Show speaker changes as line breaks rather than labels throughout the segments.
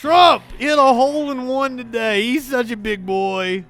Trump hit a hole-in-one today. He's such a big boy.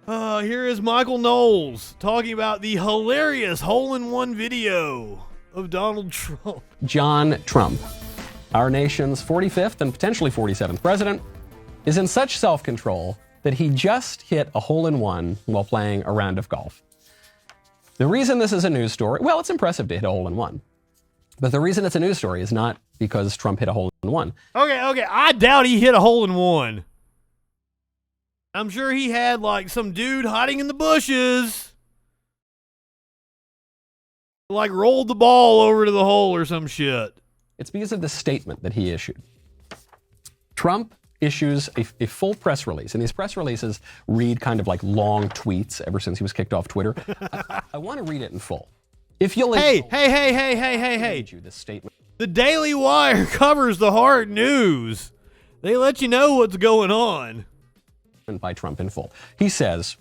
Here is Michael Knowles talking about the hilarious hole-in-one video of Donald Trump.
John Trump, our nation's 45th and potentially 47th president, is in such self-control that he just hit a hole-in-one while playing a round of golf. The reason this is a news story, well, it's impressive to hit a hole-in-one. But the reason it's a news story is not because Trump hit a hole-in-one.
Okay, I doubt he hit a hole-in-one. I'm sure he had, like, some dude hiding in the bushes. Like, rolled the ball over to the hole or some shit.
It's because of the statement that he issued. Trump issues a full press release, and these press releases read kind of like long tweets ever since he was kicked off Twitter. I want to read it in full. If you'll
Hey.
read you this statement.
The Daily Wire covers the hard news. They let you know what's going on.
By Trump in full. He says,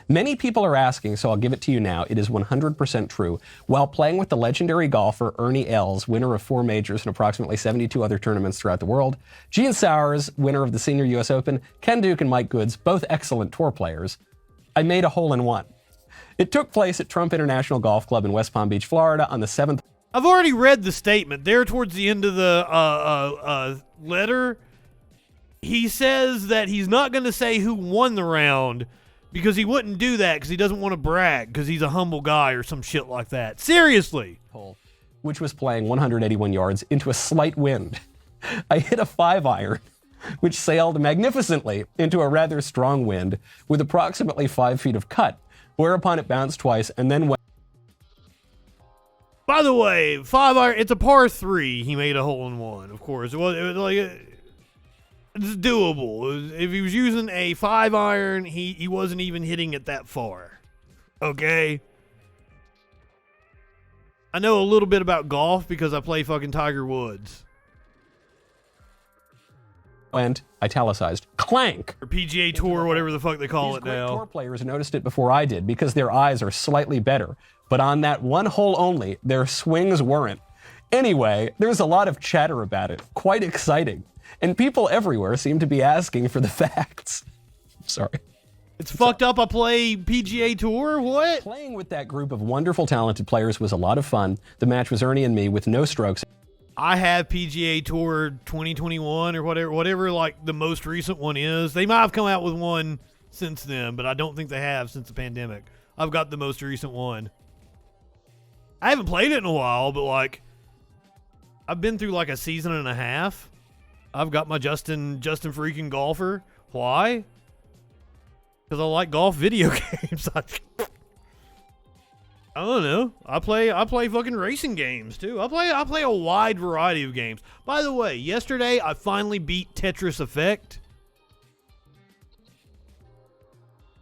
many people are asking, so I'll give it to you now. It is 100% true. While playing with the legendary golfer Ernie Els, winner of 4 majors and approximately 72 other tournaments throughout the world, Gene Sowers, winner of the Senior U.S. Open, Ken Duke and Mike Goods, both excellent tour players, I made a hole-in-one. It took place at Trump International Golf Club in West Palm Beach, Florida on the 7th.
I've already read the statement. There towards the end of the letter, he says that he's not going to say who won the round because he wouldn't do that because he doesn't want to brag because he's a humble guy or some shit like that. Seriously.
Which was playing 181 yards into a slight wind. I hit a 5-iron, which sailed magnificently into a rather strong wind with approximately 5 feet of cut, whereupon it bounced twice and then went.
By the way, 5-iron, it's a par 3. He made a hole-in-one, of course. It was like, it's doable. If he was using a 5-iron, he wasn't even hitting it that far. Okay? I know a little bit about golf because I play fucking Tiger Woods.
And italicized, clank.
Or PGA Tour, or whatever the fuck they call it now.
Tour players noticed it before I did because their eyes are slightly better. But on that one hole only, their swings weren't. Anyway, there's a lot of chatter about it. Quite exciting. And people everywhere seem to be asking for the facts. Sorry.
It's fucked up I play PGA Tour? What?
Playing with that group of wonderful, talented players was a lot of fun. The match was Ernie and me with no strokes.
I have PGA Tour 2021 or whatever like the most recent one is. They might have come out with one since then, but I don't think they have since the pandemic. I've got the most recent one. I haven't played it in a while, but like I've been through like a season and a half. I've got my Justin FREAKIN golfer. Why? Because I like golf video games. I don't know. I play fucking racing games too. I play a wide variety of games. By the way, yesterday I finally beat Tetris Effect.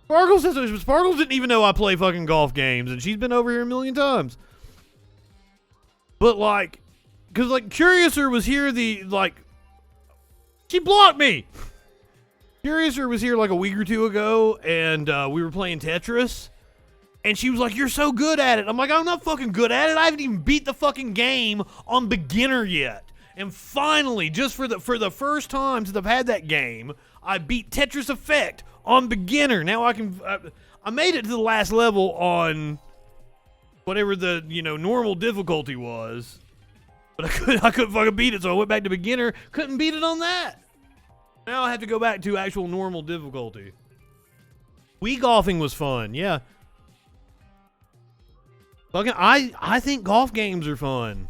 Sparkle says Sparkle didn't even know I play fucking golf games, and she's been over here a million times. But like, cause like Curiouser was here she blocked me. Curiouser was here like a week or two ago, and we were playing Tetris. And she was like, you're so good at it. I'm like, I'm not fucking good at it. I haven't even beat the fucking game on beginner yet. And finally, just for the first time since I've had that game, I beat Tetris Effect on beginner. Now I made it to the last level on whatever the, normal difficulty was. But I couldn't fucking beat it, so I went back to beginner. Couldn't beat it on that. Now I have to go back to actual normal difficulty. Wii golfing was fun, yeah. Fucking, I think golf games are fun.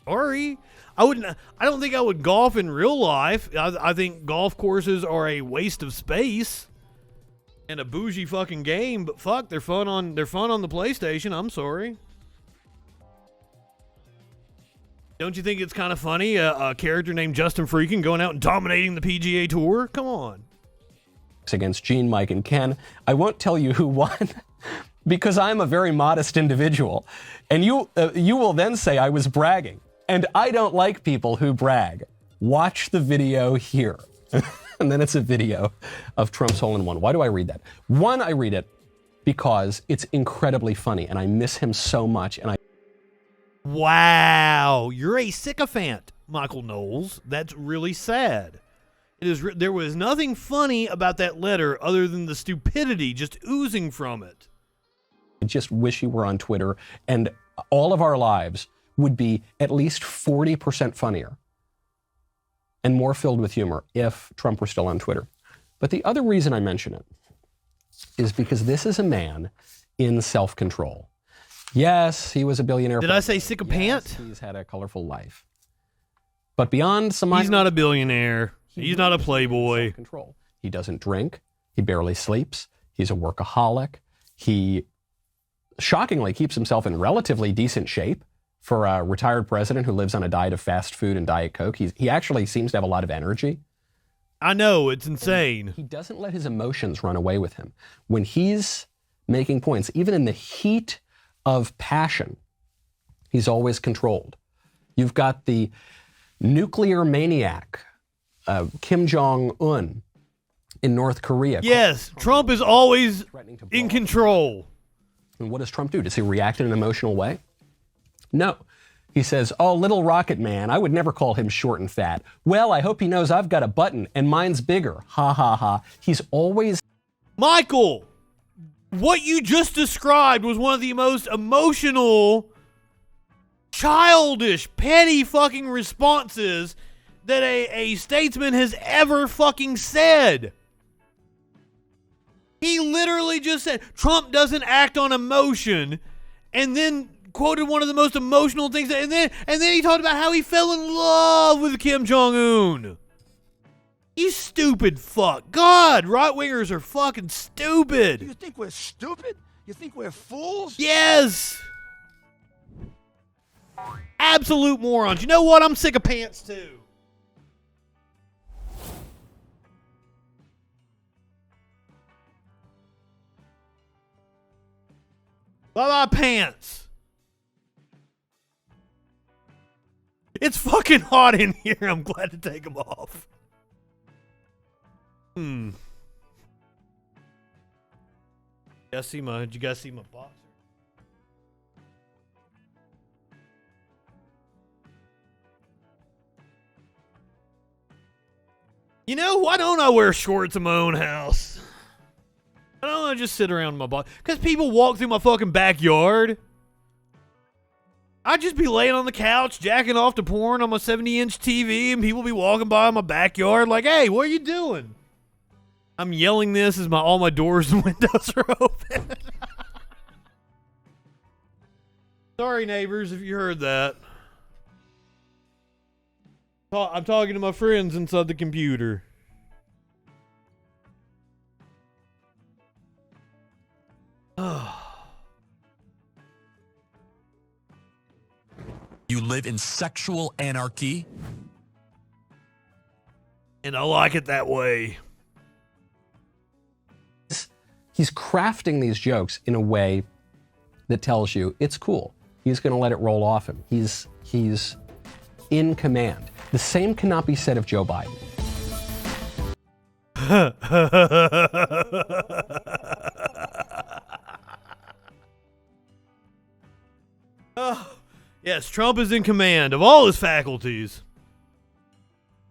Sorry. I don't think I would golf in real life. I think golf courses are a waste of space and a bougie fucking game, but fuck, they're fun on the PlayStation. I'm sorry. Don't you think it's kind of funny, a character named Justin FREAKIN going out and dominating the PGA Tour? Come on.
Against Gene, Mike, and Ken. I won't tell you who won because I'm a very modest individual. And you will then say I was bragging. And I don't like people who brag. Watch the video here. And then it's a video of Trump's hole-in-one. Why do I read that? One, I read it because it's incredibly funny, and I miss him so much, and
Wow, you're a sycophant. Michael Knowles. That's really sad. There was nothing funny about that letter other than the stupidity just oozing from it.
I just wish he were on Twitter, and all of our lives would be at least 40% funnier and more filled with humor if Trump were still on Twitter. But the other reason I mention it is because this is a man in self-control. Yes, he was a billionaire.
Did I say sick of pants?
He's had a colorful life. But beyond some...
He's not a billionaire. He's not a playboy.
Self-control. He doesn't drink. He barely sleeps. He's a workaholic. He shockingly keeps himself in relatively decent shape for a retired president who lives on a diet of fast food and Diet Coke. He actually seems to have a lot of energy.
I know, it's insane.
And he doesn't let his emotions run away with him. When he's making points, even in the heat of passion, he's always controlled. You've got the nuclear maniac, Kim Jong-un, in North Korea.
Yes, Trump is always in control.
And what does Trump do? Does he react in an emotional way? No. He says, oh, little rocket man, I would never call him short and fat. Well, I hope he knows I've got a button and mine's bigger. Ha, ha, ha. He's always...
Michael, what you just described was one of the most emotional, childish, petty fucking responses that a statesman has ever fucking said. He literally just said, Trump doesn't act on emotion, and then quoted one of the most emotional things, and then he talked about how he fell in love with Kim Jong-un. You stupid fuck. God, right-wingers are fucking stupid.
You think we're stupid? You think we're fools?
Yes. Absolute morons. You know what? I'm sick of pants too. Bye-bye pants. It's fucking hot in here. I'm glad to take them off. Did you guys see my boxer? You know, why don't I wear shorts in my own house? Why don't I just sit around my box? Because people walk through my fucking backyard. I'd just be laying on the couch, jacking off to porn on my 70-inch TV, and people be walking by my backyard like, hey, what are you doing? I'm yelling this as all my doors and windows are open. Sorry, neighbors, if you heard that. I'm talking to my friends inside the computer.
You live in sexual anarchy?
And I like it that way.
He's crafting these jokes in a way that tells you it's cool. He's going to let it roll off him. He's in command. The same cannot be said of Joe Biden.
Yes, Trump is in command of all his faculties.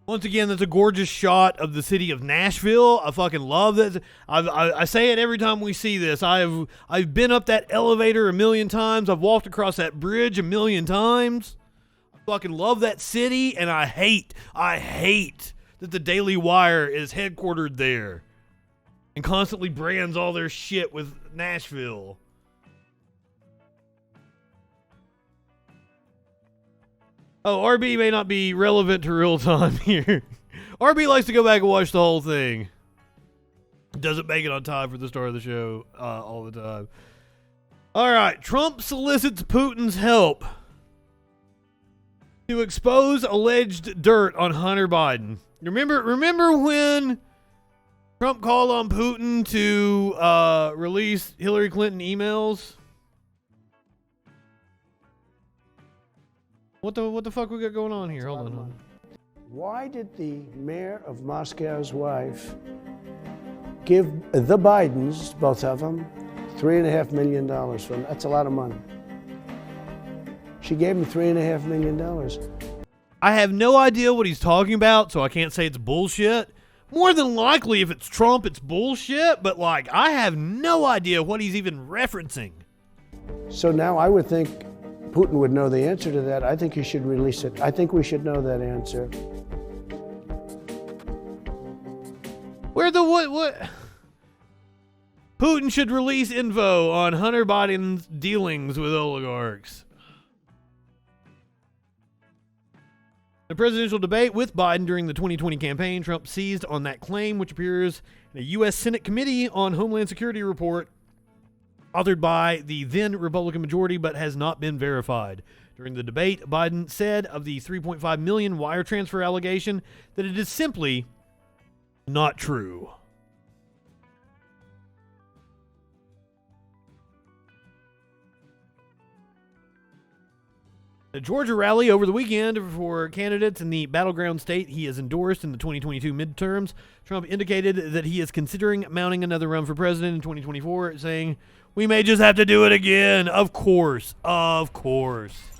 Once again, that's a gorgeous shot of the city of Nashville. I fucking love that. I say it every time we see this. I've been up that elevator a million times. I've walked across that bridge a million times. I fucking love that city, and I hate that the Daily Wire is headquartered there and constantly brands all their shit with Nashville. Oh, RB may not be relevant to real time here. RB likes to go back and watch the whole thing. Doesn't make it on time for the start of the show all the time. All right, Trump solicits Putin's help to expose alleged dirt on Hunter Biden. Remember when Trump called on Putin to release Hillary Clinton emails? What the fuck we got going on here? Hold on.
Why did the mayor of Moscow's wife give the Bidens, both of them, $3.5 million for them? That's a lot of money. She gave them $3.5 million.
I have no idea what he's talking about, so I can't say it's bullshit. More than likely, if it's Trump, it's bullshit, but like, I have no idea what he's even referencing.
So now I would think Putin would know the answer to that. I think he should release it. I think we should know that answer.
Where the what? Putin should release info on Hunter Biden's dealings with oligarchs. The presidential debate with Biden during the 2020 campaign, Trump seized on that claim, which appears in a U.S. Senate Committee on Homeland Security report authored by the then Republican majority but has not been verified. During the debate, Biden said of the $3.5 million wire transfer allegation that it is simply not true. A Georgia rally over the weekend for candidates in the battleground state he has endorsed in the 2022 midterms. Trump indicated that he is considering mounting another run for president in 2024, saying, "We may just have to do it again." Of course. Of course.